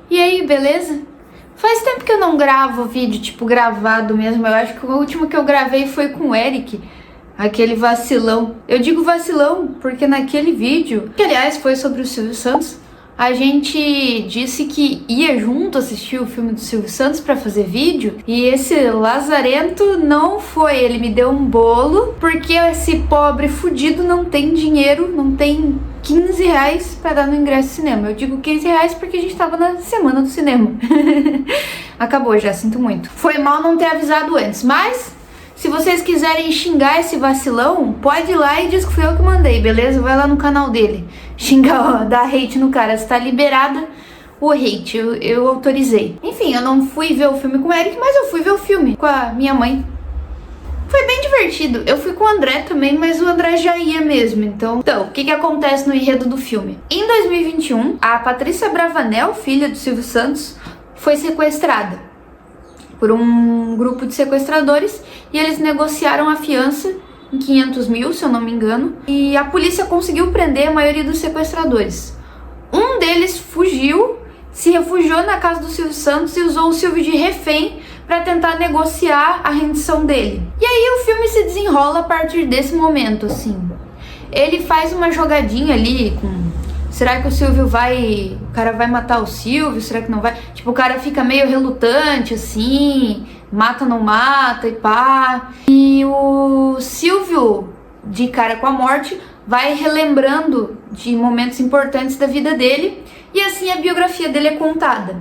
E aí, beleza? Faz tempo que eu não gravo vídeo, tipo, gravado mesmo. Eu acho que o último que eu gravei foi com o Eric, aquele vacilão. Eu digo vacilão porque naquele vídeo, que aliás foi sobre o Silvio Santos, a gente disse que ia junto assistir o filme do Silvio Santos pra fazer vídeo, e esse lazarento não foi. Ele me deu um bolo porque esse pobre fudido não tem dinheiro, não tem 15 reais pra dar no ingresso de cinema. Eu digo 15 reais porque a gente tava na semana do cinema. Acabou já, sinto muito. Foi mal não ter avisado antes, mas se vocês quiserem xingar esse vacilão, pode ir lá e diz que fui eu que mandei, beleza? Vai lá no canal dele. Xinga, dá hate no cara. Está liberada o hate, eu autorizei. Enfim, eu não fui ver o filme com o Eric, mas eu fui ver o filme com a minha mãe. Foi bem divertido. Eu fui com o André também, mas o André já ia mesmo. Então, o que acontece no enredo do filme? Em 2021, a Patrícia Bravanel, filha do Silvio Santos, foi sequestrada por um grupo de sequestradores e eles negociaram a fiança em 500 mil, se eu não me engano, e a polícia conseguiu prender a maioria dos sequestradores. Um deles fugiu, se refugiou na casa do Silvio Santos e usou o Silvio de refém para tentar negociar a rendição dele. E aí o filme se desenrola a partir desse momento, assim. Ele faz uma jogadinha ali com... Será que o Silvio vai... O cara vai matar o Silvio? Será que não vai? Tipo, o cara fica meio relutante, assim... Mata, não mata e pá... E o Silvio, de cara com a morte, vai relembrando de momentos importantes da vida dele... E assim a biografia dele é contada.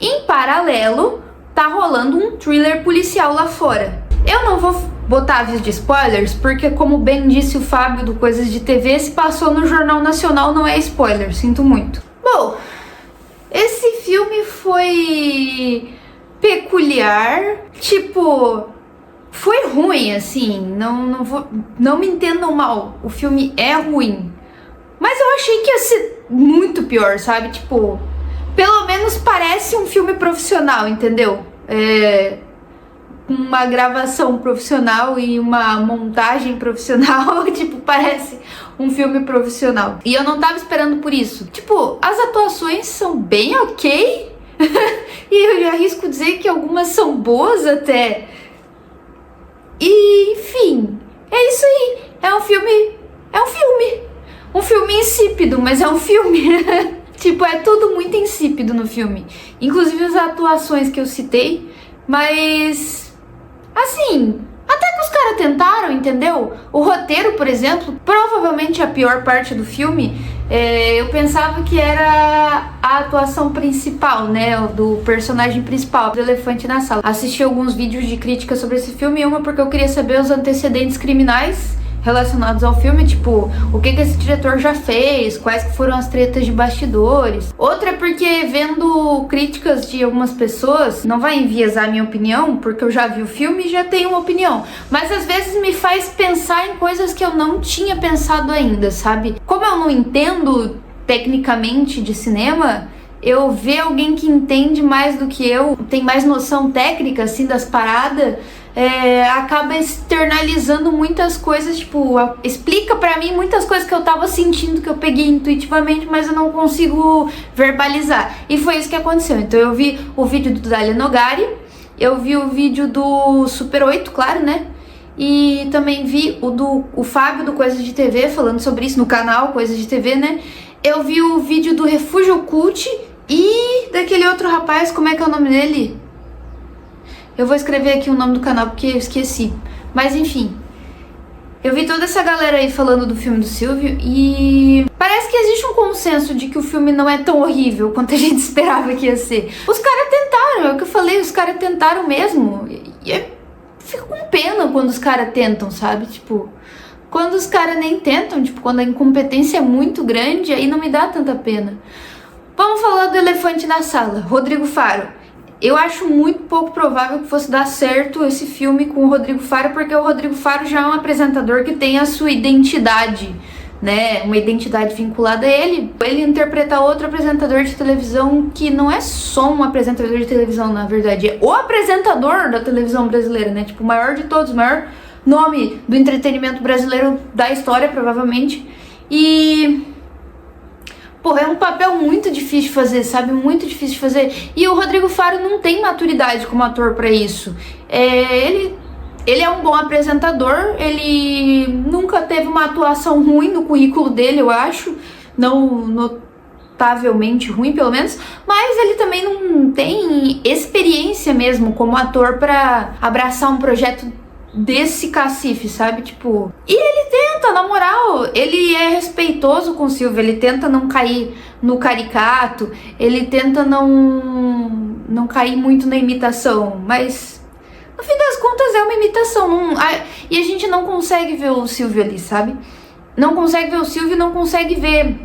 Em paralelo, tá rolando um thriller policial lá fora. Eu não vou botar aviso de spoilers, porque como bem disse o Fábio do Coisas de TV, se passou no Jornal Nacional, não é spoiler, sinto muito. Bom, esse filme foi peculiar, tipo, foi ruim, assim, não me entendam mal, o filme é ruim, mas eu achei que ia ser muito pior, sabe, tipo, pelo menos parece um filme profissional, entendeu? Uma gravação profissional e uma montagem profissional, tipo, parece um filme profissional. E eu não tava esperando por isso. Tipo, as atuações são bem ok, e eu já arrisco dizer que algumas são boas até. E, enfim, é isso aí. É um filme insípido, mas é um filme. Tipo, é tudo muito insípido no filme. Inclusive as atuações que eu citei, mas... assim, até que os caras tentaram, entendeu? O roteiro, por exemplo, provavelmente a pior parte do filme, eu pensava que era a atuação principal, né? Do personagem principal, do elefante na sala. Assisti alguns vídeos de crítica sobre esse filme, uma porque eu queria saber os antecedentes criminais relacionados ao filme, tipo, o que esse diretor já fez, quais que foram as tretas de bastidores. Outra é porque vendo críticas de algumas pessoas, não vai enviesar a minha opinião, porque eu já vi o filme e já tenho uma opinião, mas às vezes me faz pensar em coisas que eu não tinha pensado ainda, sabe? Como eu não entendo tecnicamente de cinema, eu ver alguém que entende mais do que eu, tem mais noção técnica, assim, das paradas, acaba externalizando muitas coisas, tipo, explica pra mim muitas coisas que eu tava sentindo, que eu peguei intuitivamente, mas eu não consigo verbalizar. E foi isso que aconteceu. Então eu vi o vídeo do Dalia Nogari, eu vi o vídeo do Super 8, claro, né? E também vi o Fábio do Coisas de TV falando sobre isso no canal Coisas de TV, né? Eu vi o vídeo do Refúgio Cult e daquele outro rapaz, como é que é o nome dele? Eu vou escrever aqui o nome do canal porque eu esqueci. Mas enfim, eu vi toda essa galera aí falando do filme do Silvio e parece que existe um consenso de que o filme não é tão horrível quanto a gente esperava que ia ser. Os caras tentaram, é o que eu falei, os caras tentaram mesmo. E eu fico com pena quando os caras tentam, sabe? Tipo, quando os caras nem tentam, tipo, quando a incompetência é muito grande, aí não me dá tanta pena. Vamos falar do elefante na sala, Rodrigo Faro. Eu acho muito pouco provável que fosse dar certo esse filme com o Rodrigo Faro, porque o Rodrigo Faro já é um apresentador que tem a sua identidade, né? Uma identidade vinculada a ele. Ele interpreta outro apresentador de televisão que não é só um apresentador de televisão, na verdade, é o apresentador da televisão brasileira, né? Tipo, o maior de todos, o maior nome do entretenimento brasileiro da história, provavelmente. E... Porra, é um papel muito difícil de fazer, sabe? Muito difícil de fazer. E o Rodrigo Faro não tem maturidade como ator pra isso. Ele é um bom apresentador, ele nunca teve uma atuação ruim no currículo dele, eu acho. Não notavelmente ruim, pelo menos. Mas ele também não tem experiência mesmo como ator pra abraçar um projeto desse cacife, sabe? Tipo... E ele tenta, na moral, ele é respeitoso com o Silvio, ele tenta não cair no caricato, ele tenta não cair muito na imitação, mas... No fim das contas é uma imitação, e a gente não consegue ver o Silvio ali, sabe? Não consegue ver o Silvio, não consegue ver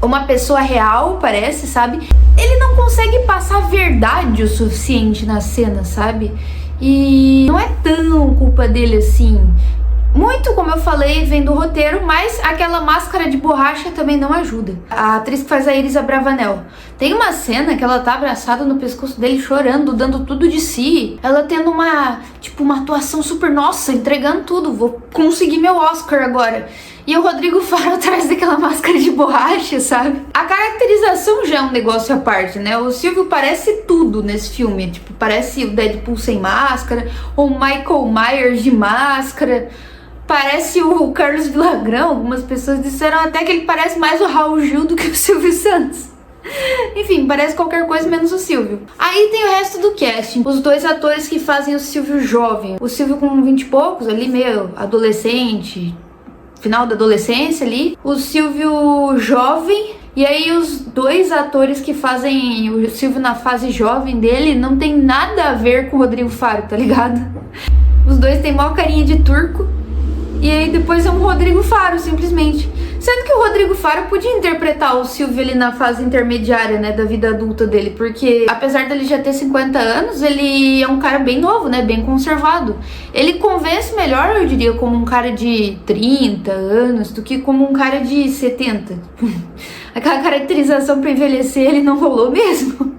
uma pessoa real, parece, sabe? Ele não consegue passar verdade o suficiente na cena, sabe? E não é tão culpa dele assim. Muito, como eu falei, vem do roteiro, mas aquela máscara de borracha também não ajuda. A atriz que faz a Iris Abravanel, tem uma cena que ela tá abraçada no pescoço dele, chorando, dando tudo de si. Ela tendo uma atuação super, nossa, entregando tudo, vou conseguir meu Oscar agora. E o Rodrigo Faro atrás daquela máscara de borracha, sabe? A caracterização já é um negócio à parte, né? O Silvio parece tudo nesse filme. Tipo, parece o Deadpool sem máscara, ou o Michael Myers de máscara. Parece o Carlos Villagrán. Algumas pessoas disseram até que ele parece mais o Raul Gil do que o Silvio Santos. Enfim, parece qualquer coisa menos o Silvio. Aí tem o resto do casting. Os dois atores que fazem o Silvio jovem. O Silvio com 20 e poucos, ali meio adolescente, final da adolescência ali. O Silvio jovem. E aí os dois atores que fazem o Silvio na fase jovem dele não tem nada a ver com o Rodrigo Faro, tá ligado? Os dois têm maior carinha de turco. E aí depois é um Rodrigo Faro, simplesmente. Sendo que o Rodrigo Faro podia interpretar o Silvio ali na fase intermediária, né, da vida adulta dele. Porque apesar dele já ter 50 anos, ele é um cara bem novo, né, bem conservado. Ele convence melhor, eu diria, como um cara de 30 anos do que como um cara de 70. Aquela caracterização pra envelhecer, ele não rolou mesmo.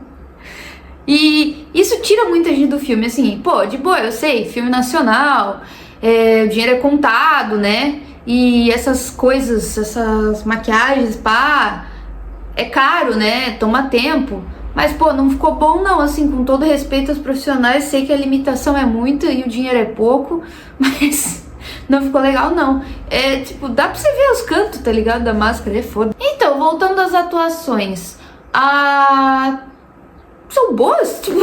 E isso tira muita gente do filme, assim, pô, de boa, eu sei, filme nacional... o dinheiro é contado, né? E essas coisas, essas maquiagens, pá, é caro, né? Toma tempo. Mas, pô, não ficou bom não, assim, com todo respeito aos profissionais. Sei que a limitação é muita e o dinheiro é pouco, mas não ficou legal não. É, tipo, dá pra você ver os cantos, tá ligado? Da máscara, é foda. Então, voltando às atuações. São boas, tipo...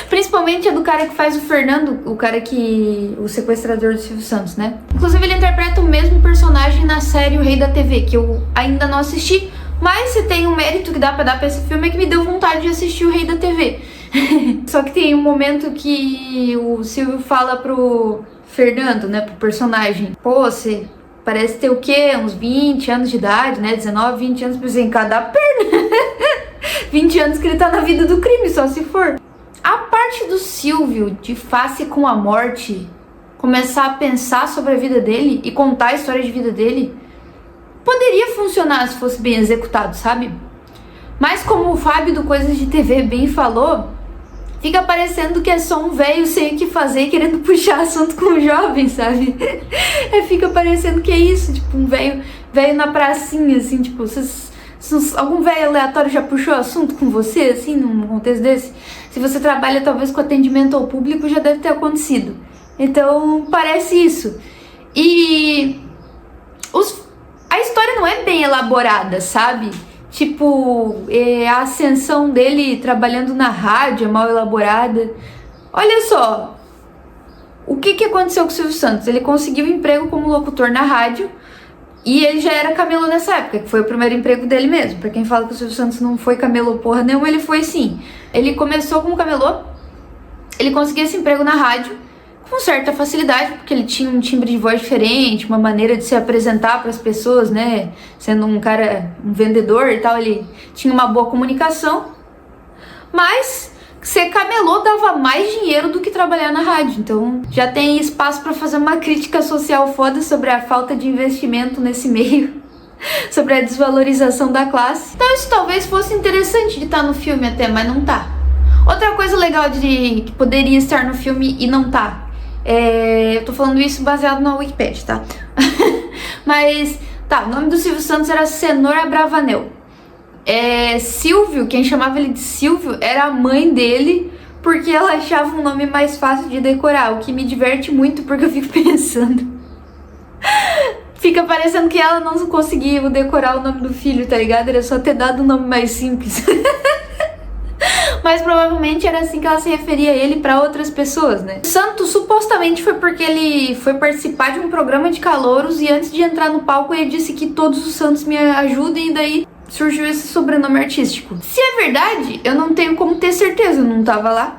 Principalmente a do cara que faz o Fernando, o sequestrador do Silvio Santos, né? Inclusive ele interpreta o mesmo personagem na série O Rei da TV, que eu ainda não assisti, mas se tem um mérito que dá pra dar pra esse filme é que me deu vontade de assistir O Rei da TV. Só que tem um momento que o Silvio fala pro Fernando, né, pro personagem, pô, você parece ter o quê? Uns 20 anos de idade, né? 19, 20 anos pra você em cada perna. 20 anos que ele tá na vida do crime, só se for. A parte do Silvio, de face com a morte, começar a pensar sobre a vida dele e contar a história de vida dele, poderia funcionar se fosse bem executado, sabe? Mas como o Fábio do Coisas de TV bem falou, fica parecendo que é só um velho sem o que fazer querendo puxar assunto com o jovem, sabe? Fica parecendo que é isso, tipo um velho na pracinha, assim, tipo, algum velho aleatório já puxou assunto com você, assim, num contexto desse? Se você trabalha talvez com atendimento ao público, já deve ter acontecido. Então, parece isso. E a história não é bem elaborada, sabe? Tipo, a ascensão dele trabalhando na rádio é mal elaborada. Olha só, o que aconteceu com o Silvio Santos? Ele conseguiu emprego como locutor na rádio, e ele já era camelô nessa época, que foi o primeiro emprego dele mesmo. Pra quem fala que o Silvio Santos não foi camelô porra nenhuma, ele foi sim. Ele começou como camelô, ele conseguiu esse emprego na rádio com certa facilidade, porque ele tinha um timbre de voz diferente, uma maneira de se apresentar para as pessoas, né? Sendo um cara, um vendedor e tal, ele tinha uma boa comunicação. Mas ser camelô dava mais dinheiro do que trabalhar na rádio, então já tem espaço para fazer uma crítica social foda sobre a falta de investimento nesse meio, sobre a desvalorização da classe. Então isso talvez fosse interessante de estar no filme até, mas não tá. Outra coisa legal que poderia estar no filme e não tá, eu tô falando isso baseado na Wikipedia, tá? Mas, tá, o nome do Silvio Santos era Cenoura Abravanel. Silvio, quem chamava ele de Silvio era a mãe dele, porque ela achava um nome mais fácil de decorar, o que me diverte muito porque eu fico pensando. Fica parecendo que ela não conseguia decorar o nome do filho, tá ligado? Era só ter dado um nome mais simples. Mas provavelmente era assim que ela se referia a ele pra outras pessoas, né? O Santo supostamente foi porque ele foi participar de um programa de calouros e antes de entrar no palco ele disse que todos os santos me ajudem e daí surgiu esse sobrenome artístico. Se é verdade, eu não tenho como ter certeza, eu não tava lá.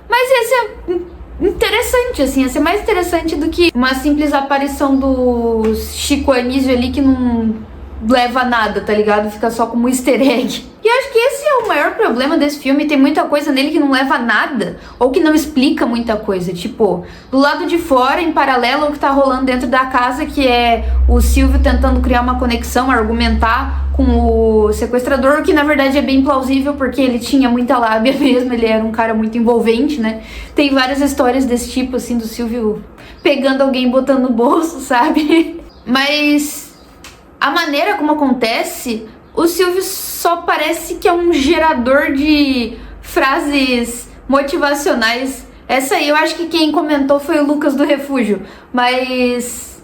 Mas esse é interessante, assim, ia ser mais interessante do que uma simples aparição do Chico Anísio ali que não leva a nada, tá ligado? Fica só como um easter egg. E eu acho que esse é o maior problema desse filme, tem muita coisa nele que não leva a nada, ou que não explica muita coisa, tipo, do lado de fora, em paralelo ao que tá rolando dentro da casa, que é o Silvio tentando criar uma conexão, argumentar com o sequestrador, que na verdade é bem plausível, porque ele tinha muita lábia mesmo, ele era um cara muito envolvente, né? Tem várias histórias desse tipo, assim, do Silvio pegando alguém e botando no bolso, sabe? Mas a maneira como acontece, o Silvio só parece que é um gerador de frases motivacionais. Essa aí eu acho que quem comentou foi o Lucas do Refúgio, mas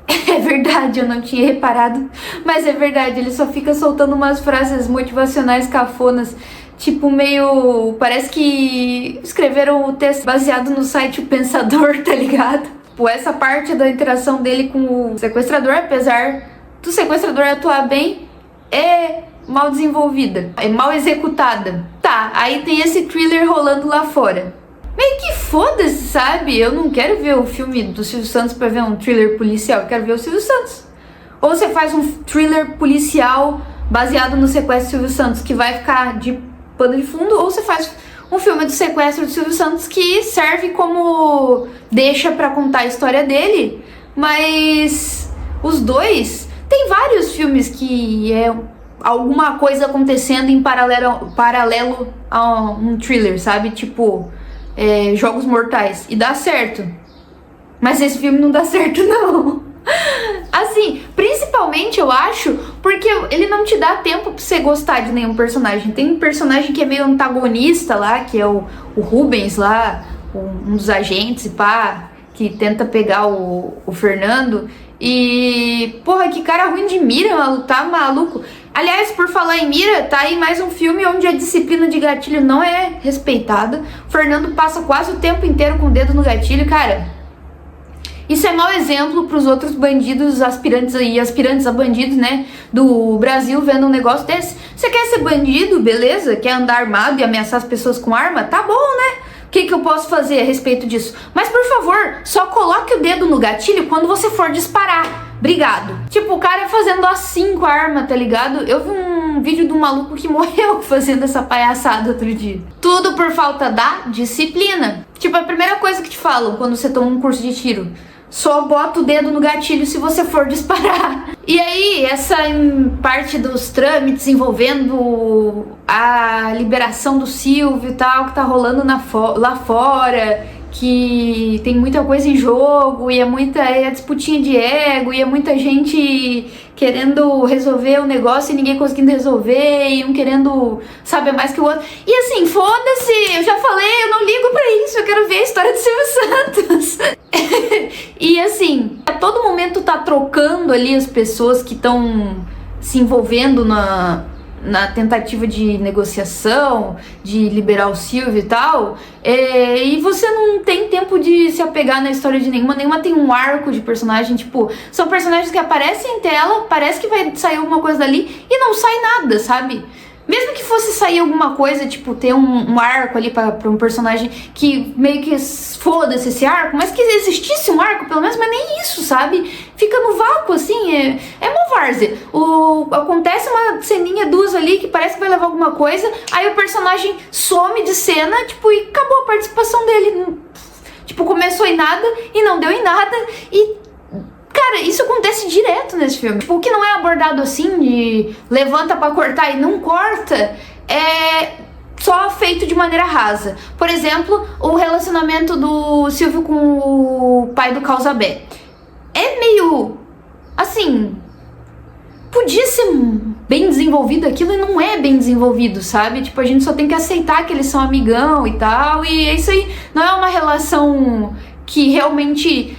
é verdade, eu não tinha reparado, mas é verdade, ele só fica soltando umas frases motivacionais cafonas, tipo meio, parece que escreveram o texto baseado no site O Pensador, tá ligado? Tipo, essa parte da interação dele com o sequestrador, apesar do sequestrador atuar bem, é mal desenvolvida, é mal executada. Tá, aí tem esse thriller rolando lá fora. Meio que foda-se, sabe? Eu não quero ver o filme do Silvio Santos pra ver um thriller policial, eu quero ver o Silvio Santos. Ou você faz um thriller policial baseado no sequestro do Silvio Santos, que vai ficar de pano de fundo, ou você faz um filme do sequestro do Silvio Santos que serve como deixa pra contar a história dele, mas os dois... Tem vários filmes que é alguma coisa acontecendo em paralelo a um thriller, sabe? Tipo, Jogos Mortais. E dá certo. Mas esse filme não dá certo, não. Assim, principalmente eu acho porque ele não te dá tempo pra você gostar de nenhum personagem. Tem um personagem que é meio antagonista lá, que é o Rubens lá, um dos agentes, pá, que tenta pegar o Fernando. E, porra, que cara ruim de mira, tá maluco. Aliás, por falar em mira, tá aí mais um filme onde a disciplina de gatilho não é respeitada. O Fernando passa quase o tempo inteiro com o dedo no gatilho, cara. Isso é mau exemplo pros outros bandidos, aspirantes a bandidos, né, do Brasil, vendo um negócio desse. Você quer ser bandido, beleza? Quer andar armado e ameaçar as pessoas com arma? Tá bom, né? O que eu posso fazer a respeito disso? Mas, por favor, só coloque o dedo no gatilho quando você for disparar. Obrigado. Tipo, o cara fazendo assim com a arma, tá ligado? Eu vi um vídeo de um maluco que morreu fazendo essa palhaçada outro dia. Tudo por falta da disciplina. Tipo, a primeira coisa que te falam quando você toma um curso de tiro: só bota o dedo no gatilho se você for disparar. E aí, essa parte dos trâmites envolvendo a liberação do Silvio e tal, que tá rolando lá fora, que tem muita coisa em jogo, e é disputinha de ego, e é muita gente querendo resolver o negócio e ninguém conseguindo resolver, e um querendo saber mais que o outro. E assim, foda-se, eu já falei, eu não ligo pra isso, eu quero ver a história do Silvio Santos. E assim, a todo momento tá trocando ali as pessoas que estão se envolvendo na tentativa de negociação, de liberar o Silvio e tal, e você não tem tempo de se apegar na história de nenhuma tem um arco de personagem, tipo, são personagens que aparecem em tela, parece que vai sair alguma coisa dali e não sai nada, sabe? Mesmo que fosse sair alguma coisa, tipo, ter um arco ali pra um personagem que meio que foda-se esse arco, mas que existisse um arco, pelo menos, mas nem isso, sabe? Fica no vácuo, assim, é uma várzea. Acontece uma ceninha, duas ali, que parece que vai levar alguma coisa, aí o personagem some de cena, tipo, e acabou a participação dele. Tipo, começou em nada e não deu em nada, e... Cara, isso acontece direto nesse filme. Tipo, o que não é abordado assim, de levanta pra cortar e não corta, é só feito de maneira rasa. Por exemplo, o relacionamento do Silvio com o pai do Causabé. É meio... assim... podia ser bem desenvolvido aquilo e não é bem desenvolvido, sabe? Tipo, a gente só tem que aceitar que eles são amigão e tal, e é isso aí. Não é uma relação que realmente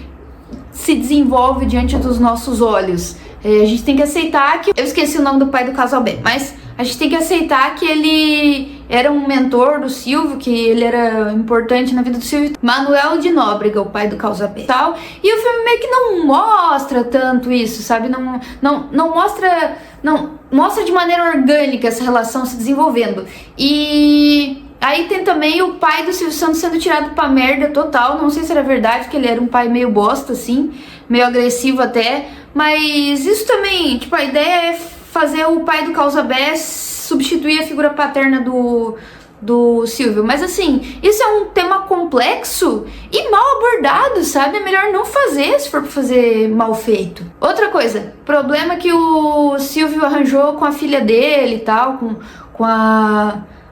se desenvolve diante dos nossos olhos. A gente tem que aceitar que... Eu esqueci o nome do pai do casal B, mas a gente tem que aceitar que ele era um mentor do Silvio, que ele era importante na vida do Silvio. Manuel de Nóbrega, o pai do casal B, tal. E o filme meio que não mostra tanto isso, sabe? Não mostra de maneira orgânica essa relação se desenvolvendo. E aí tem também o pai do Silvio Santos sendo tirado pra merda total. Não sei se era verdade, que ele era um pai meio bosta, assim, meio agressivo até. Mas isso também, tipo, a ideia é fazer o pai do Causa B substituir a figura paterna do Silvio. Mas assim, isso é um tema complexo e mal abordado, sabe? É melhor não fazer se for pra fazer mal feito. Outra coisa, problema que o Silvio arranjou com a filha dele e tal, com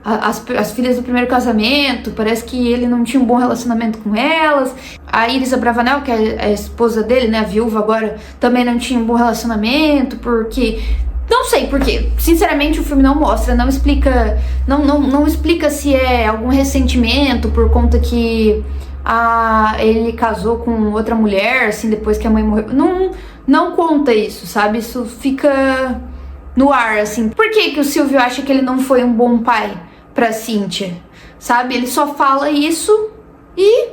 as filhas do primeiro casamento. Parece que ele não tinha um bom relacionamento com elas. A Iris Abravanel, que é a esposa dele, né, a viúva agora, também não tinha um bom relacionamento, porque... Não sei por quê. Sinceramente, o filme não mostra, não explica, não explica se é algum ressentimento por conta que ele casou com outra mulher, assim, depois que a mãe morreu. Não conta isso, sabe? Isso fica no ar, assim. Por que o Silvio acha que ele não foi um bom pai pra Cíntia? Sabe? Ele só fala isso e...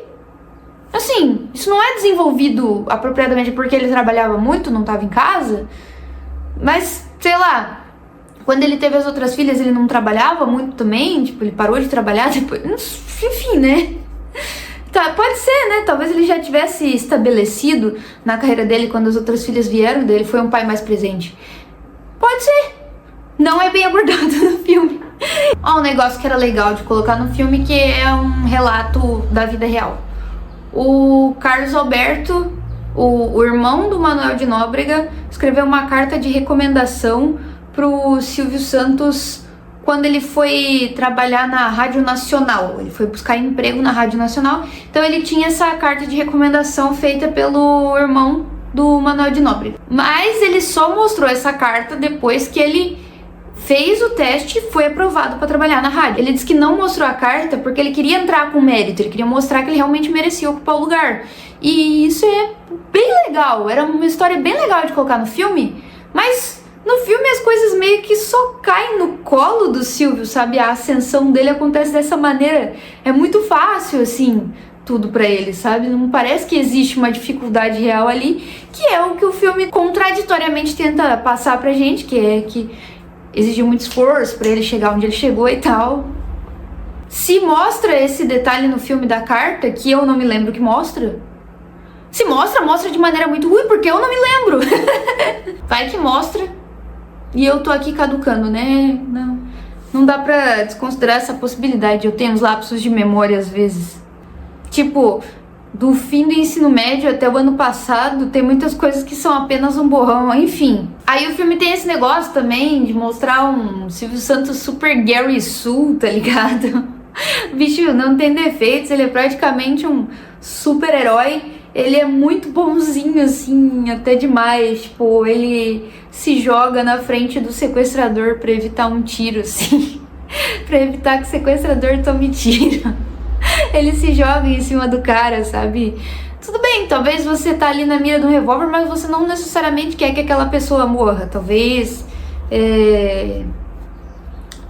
Assim, isso não é desenvolvido apropriadamente porque ele trabalhava muito, não estava em casa, mas... Sei lá, quando ele teve as outras filhas, ele não trabalhava muito também, tipo, ele parou de trabalhar depois, enfim, né? Tá, pode ser, né? Talvez ele já tivesse estabelecido na carreira dele quando as outras filhas vieram dele, foi um pai mais presente. Pode ser. Não é bem abordado no filme. Ó, um negócio que era legal de colocar no filme, que é um relato da vida real. O Carlos Alberto... O irmão do Manuel de Nóbrega escreveu uma carta de recomendação pro Silvio Santos quando ele foi trabalhar na Rádio Nacional. Ele foi buscar emprego na Rádio Nacional. Então ele tinha essa carta de recomendação feita pelo irmão do Manuel de Nóbrega. Mas ele só mostrou essa carta depois que ele fez o teste e foi aprovado para trabalhar na rádio. Ele disse que não mostrou a carta porque ele queria entrar com mérito, ele queria mostrar que ele realmente merecia ocupar o lugar. E isso é bem legal, era uma história bem legal de colocar no filme, mas no filme as coisas meio que só caem no colo do Silvio, sabe? A ascensão dele acontece dessa maneira, é muito fácil, assim, tudo pra ele, sabe? Não parece que existe uma dificuldade real ali, que é o que o filme contraditoriamente tenta passar pra gente, que é que exigiu muito esforço pra ele chegar onde ele chegou e tal. Se mostra esse detalhe no filme da carta, que eu não me lembro que mostra. Se mostra de maneira muito ruim, porque eu não me lembro. Vai que mostra e eu tô aqui caducando, né? Não dá pra desconsiderar essa possibilidade. Eu tenho uns lapsos de memória às vezes. Tipo, do fim do ensino médio até o ano passado, tem muitas coisas que são apenas um borrão, enfim. Aí o filme tem esse negócio também de mostrar um Silvio Santos super Gary Sue, tá ligado? O bicho não tem defeitos, ele é praticamente um super-herói. Ele é muito bonzinho, assim, até demais. Tipo, ele se joga na frente do sequestrador pra evitar um tiro, assim. Pra evitar que o sequestrador tome tiro. Ele se joga em cima do cara, sabe? Tudo bem, talvez você tá ali na mira do revólver, mas você não necessariamente quer que aquela pessoa morra. Talvez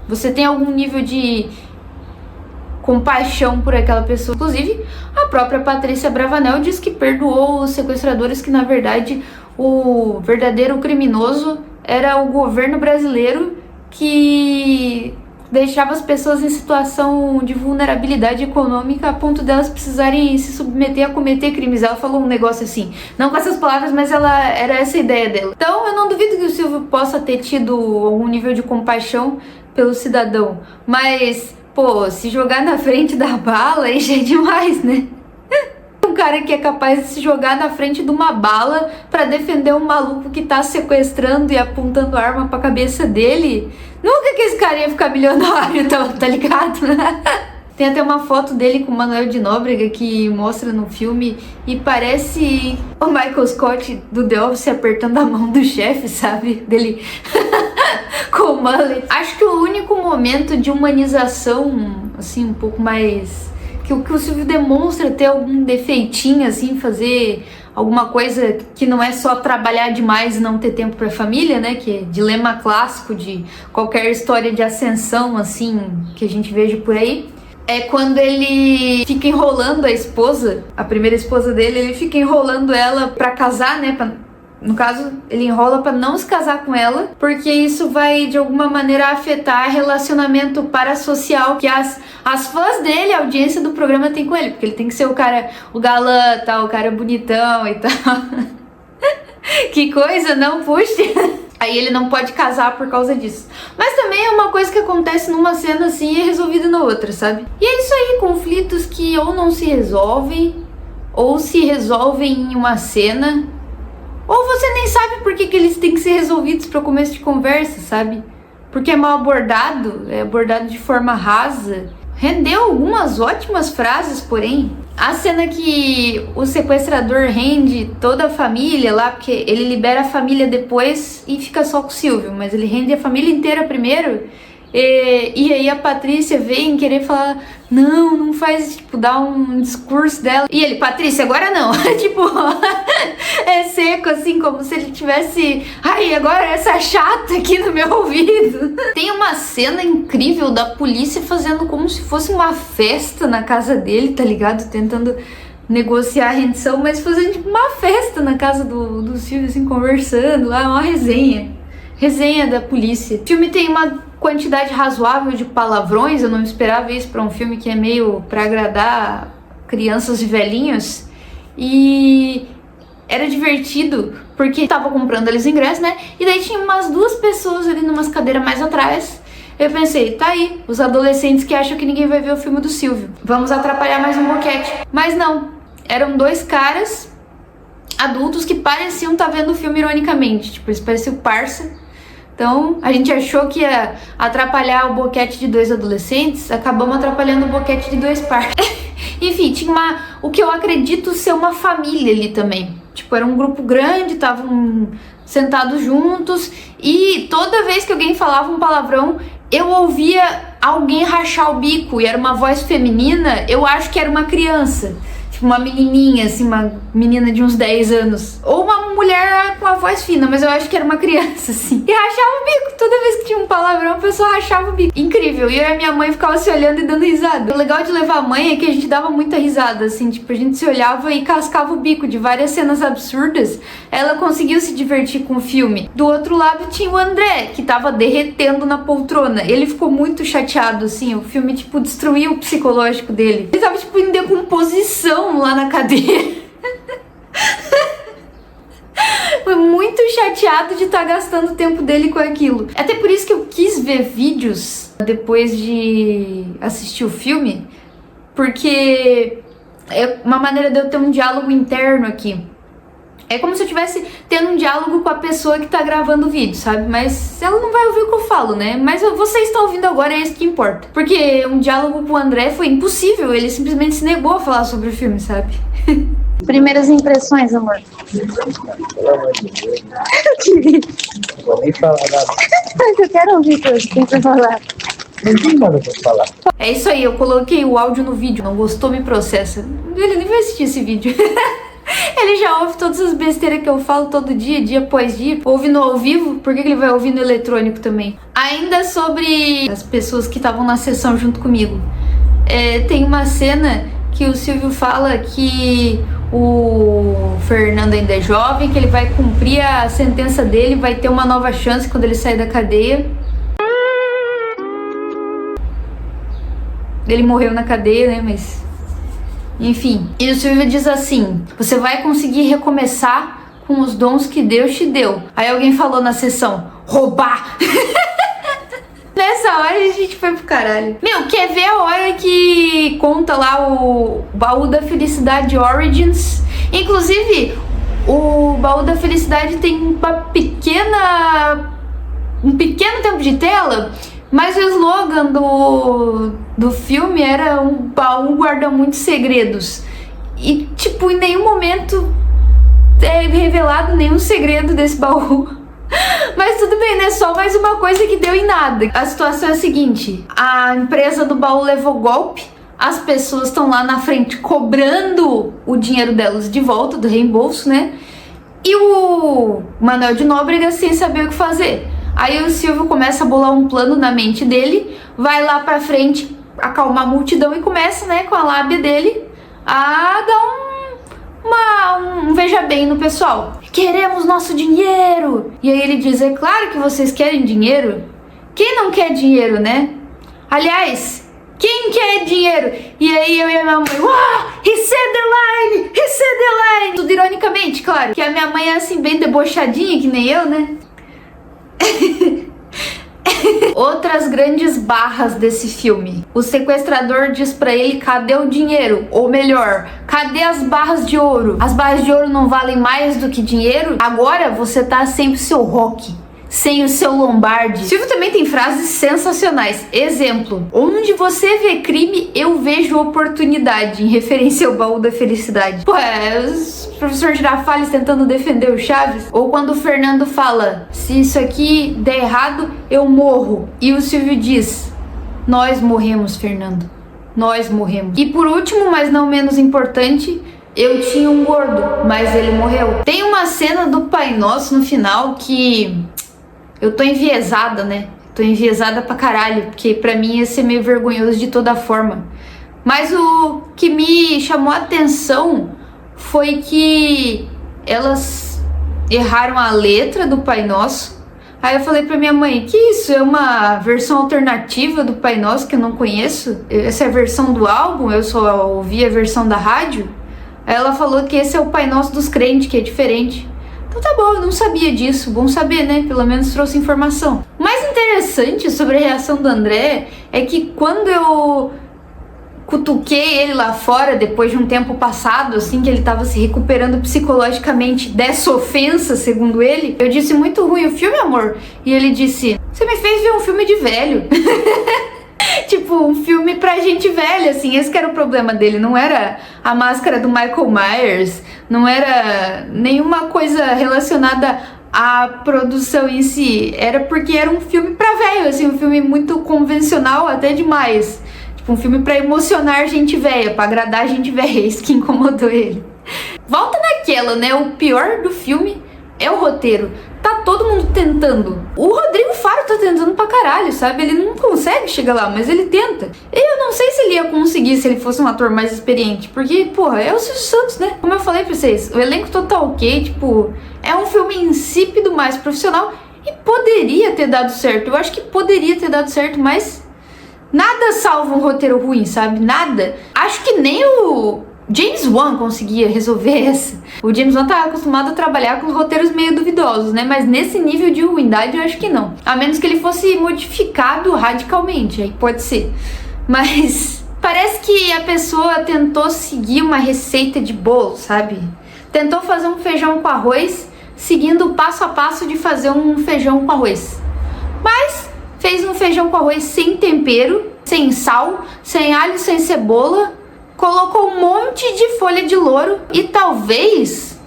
você tenha algum nível de compaixão por aquela pessoa. Inclusive, a própria Patrícia Bravanel diz que perdoou os sequestradores, que na verdade o verdadeiro criminoso era o governo brasileiro, que deixava as pessoas em situação de vulnerabilidade econômica a ponto delas precisarem se submeter a cometer crimes. Ela falou um negócio assim, não com essas palavras, mas era essa a ideia dela. Então eu não duvido que o Silvio possa ter tido algum nível de compaixão pelo cidadão, mas pô, se jogar na frente da bala aí já é demais, né? Um cara que é capaz de se jogar na frente de uma bala pra defender um maluco que tá sequestrando e apontando arma pra cabeça dele. Nunca que esse cara ia ficar milionário, tá ligado? Tem até uma foto dele com o Manuel de Nóbrega que mostra no filme e parece o Michael Scott do The Office apertando a mão do chefe, sabe? Dele com o mullet. Acho que o único momento de humanização, assim, um pouco mais... que o Silvio demonstra ter algum defeitinho, assim, fazer alguma coisa que não é só trabalhar demais e não ter tempo pra família, né? Que é dilema clássico de qualquer história de ascensão, assim, que a gente veja por aí. É quando ele fica enrolando a esposa, a primeira esposa dele, ele fica enrolando ela pra casar, né? No caso, ele enrola pra não se casar com ela, porque isso vai de alguma maneira afetar o relacionamento parasocial que as fãs dele, a audiência do programa tem com ele, porque ele tem que ser o cara, o galã, tal, o cara bonitão e tal. Que coisa, não puxe. Aí ele não pode casar por causa disso. Mas também é uma coisa que acontece numa cena assim e é resolvida na outra, sabe? E é isso aí, conflitos que ou não se resolvem, ou se resolvem em uma cena, ou você nem sabe por que eles têm que ser resolvidos para começo de conversa, sabe? Porque é mal abordado, é abordado de forma rasa. Rendeu algumas ótimas frases, porém. A cena que o sequestrador rende toda a família lá, porque ele libera a família depois e fica só com o Silvio, mas ele rende a família inteira primeiro. E aí a Patrícia vem querer falar, não faz, tipo, dar um discurso dela. E ele, Patrícia, agora não. Tipo, é seco, assim, como se ele tivesse, ai, agora essa chata aqui no meu ouvido. Tem uma cena incrível da polícia fazendo como se fosse uma festa na casa dele, tá ligado? Tentando negociar a rendição, mas fazendo tipo uma festa na casa do Silvio, assim, conversando lá, uma resenha da polícia. O filme tem uma quantidade razoável de palavrões, eu não esperava isso pra um filme que é meio pra agradar crianças e velhinhos, e era divertido, porque tava comprando eles ingressos, né, e daí tinha umas duas pessoas ali numas cadeiras mais atrás. Eu pensei, tá aí, os adolescentes que acham que ninguém vai ver o filme do Silvio, vamos atrapalhar mais um boquete. Mas não, eram dois caras adultos que pareciam estar vendo o filme ironicamente, tipo, eles pareciam parça. Então, a gente achou que ia atrapalhar o boquete de dois adolescentes, acabamos atrapalhando o boquete de dois parques. Enfim, tinha o que eu acredito ser uma família ali também. Tipo, era um grupo grande, estavam sentados juntos, e toda vez que alguém falava um palavrão, eu ouvia alguém rachar o bico, e era uma voz feminina, eu acho que era uma criança. Uma menininha, assim, uma menina de uns 10 anos. Ou uma mulher com a voz fina, mas eu acho que era uma criança, assim. E rachava o bico. Toda vez que tinha um palavrão, a pessoa rachava o bico. Incrível. E eu e a minha mãe ficava se olhando e dando risada. O legal de levar a mãe é que a gente dava muita risada, assim. Tipo, a gente se olhava e cascava o bico de várias cenas absurdas. Ela conseguiu se divertir com o filme. Do outro lado tinha o André, que tava derretendo na poltrona. Ele ficou muito chateado, assim. O filme, tipo, destruiu o psicológico dele. Ele tava, tipo, em decomposição lá na cadeira. Foi muito chateado de estar gastando o tempo dele com aquilo. Até por isso que eu quis ver vídeos depois de assistir o filme, porque é uma maneira de eu ter um diálogo interno aqui. É como se eu estivesse tendo um diálogo com a pessoa que tá gravando o vídeo, sabe? Mas ela não vai ouvir o que eu falo, né? Mas vocês estão ouvindo agora, é isso que importa. Porque um diálogo com o André foi impossível, ele simplesmente se negou a falar sobre o filme, sabe? Primeiras impressões, amor. Pelo amor de Deus. Não vou nem falar nada. Mas eu quero ouvir o que você tem pra falar. Não tem nada pra falar. É isso aí, eu coloquei o áudio no vídeo. Não gostou, me processa. Ele nem vai assistir esse vídeo. Ele já ouve todas as besteiras que eu falo todo dia, dia após dia. Ouve no ao vivo, por que ele vai ouvir no eletrônico também? Ainda sobre as pessoas que estavam na sessão junto comigo. Tem uma cena que o Silvio fala que o Fernando ainda é jovem, que ele vai cumprir a sentença dele, vai ter uma nova chance quando ele sair da cadeia. Ele morreu na cadeia, né, mas... enfim, e o Silvio diz assim, você vai conseguir recomeçar com os dons que Deus te deu. Aí alguém falou na sessão, roubar! Nessa hora a gente foi pro caralho. Meu, quer ver a hora que conta lá o Baú da Felicidade Origins? Inclusive, o Baú da Felicidade tem um pequeno tempo de tela, mas o slogan do filme era um baú guarda muitos segredos. E, tipo, em nenhum momento é revelado nenhum segredo desse baú. Mas tudo bem, né? Só mais uma coisa que deu em nada. A situação é a seguinte: a empresa do baú levou golpe, as pessoas estão lá na frente cobrando o dinheiro delas de volta, do reembolso, né? E o Manuel de Nóbrega sem saber o que fazer. Aí o Silvio começa a bolar um plano na mente dele, vai lá pra frente acalmar a multidão e começa, né, com a lábia dele a dar um veja bem no pessoal. Queremos nosso dinheiro! E aí ele diz, é claro que vocês querem dinheiro. Quem não quer dinheiro, né? Aliás, quem quer dinheiro? E aí eu e a minha mãe, uau, he said the line, he said the line. Tudo ironicamente, claro, que a minha mãe é assim bem debochadinha, que nem eu, né? Outras grandes barras desse filme. O sequestrador diz pra ele, cadê o dinheiro? Ou melhor, cadê as barras de ouro? As barras de ouro não valem mais do que dinheiro? Agora você tá sem o seu rock, sem o seu Lombardi. Silvio também tem frases sensacionais. Exemplo, onde você vê crime, eu vejo oportunidade, em referência ao baú da felicidade. Pô, o professor Girafales tentando defender o Chaves. Ou quando o Fernando fala, se isso aqui der errado, eu morro. E o Silvio diz, nós morremos, Fernando. Nós morremos. E por último, mas não menos importante, eu tinha um gordo, mas ele morreu. Tem uma cena do Pai Nosso no final que eu tô enviesada, né? Tô enviesada pra caralho, porque pra mim ia ser meio vergonhoso de toda forma. Mas o que me chamou a atenção foi que elas erraram a letra do Pai Nosso. Aí eu falei pra minha mãe, que isso? É uma versão alternativa do Pai Nosso que eu não conheço? Essa é a versão do álbum? Eu só ouvi a versão da rádio? Aí ela falou que esse é o Pai Nosso dos crentes, que é diferente. Então tá bom, eu não sabia disso. Bom saber, né? Pelo menos trouxe informação. O mais interessante sobre a reação do André é que quando eu cutuquei ele lá fora, depois de um tempo passado, assim, que ele tava se recuperando psicologicamente dessa ofensa, segundo ele, eu disse, muito ruim o filme, amor? E ele disse, você me fez ver um filme de velho. Tipo, um filme pra gente velha, assim, esse que era o problema dele, não era a máscara do Michael Myers, não era nenhuma coisa relacionada à produção em si, era porque era um filme pra velho, assim, um filme muito convencional, até demais. Um filme pra emocionar gente velha, pra agradar gente velha, isso que incomodou ele. Volta naquela, né? O pior do filme é o roteiro. Tá todo mundo tentando. O Rodrigo Faro tá tentando pra caralho, sabe? Ele não consegue chegar lá, mas ele tenta. Eu não sei se ele ia conseguir se ele fosse um ator mais experiente, porque, porra, é o Silvio Santos, né? Como eu falei pra vocês, o elenco todo tá ok, tipo, é um filme insípido, mais profissional, e poderia ter dado certo. Eu acho que poderia ter dado certo, mas nada salva um roteiro ruim, sabe? Nada. Acho que nem o James Wan conseguia resolver essa. O James Wan tá acostumado a trabalhar com roteiros meio duvidosos, né? Mas nesse nível de ruindade eu acho que não. A menos que ele fosse modificado radicalmente, aí pode ser. Mas parece que a pessoa tentou seguir uma receita de bolo, sabe? Tentou fazer um feijão com arroz, seguindo o passo a passo de fazer um feijão com arroz. Mas fez um feijão com arroz sem tempero, sem sal, sem alho, sem cebola, colocou um monte de folha de louro e talvez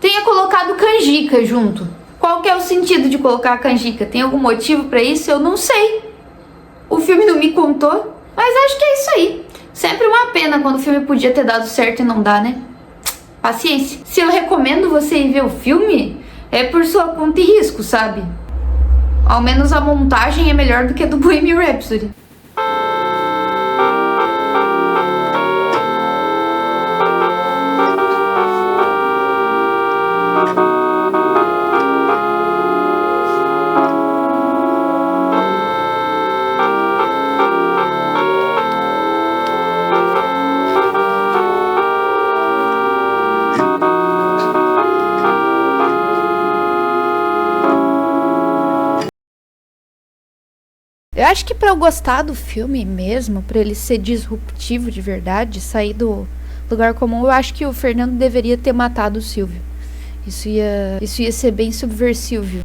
tenha colocado canjica junto. Qual que é o sentido de colocar a canjica? Tem algum motivo pra isso? Eu não sei. O filme não me contou, mas acho que é isso aí. Sempre uma pena quando o filme podia ter dado certo e não dá, né? Paciência. Se eu recomendo você ir ver o filme, é por sua conta e risco, sabe? Ao menos a montagem é melhor do que a do Bohemian Rhapsody. Eu acho que pra eu gostar do filme mesmo, pra ele ser disruptivo de verdade, sair do lugar comum, eu acho que o Fernando deveria ter matado o Silvio. Isso ia ser bem subversivo.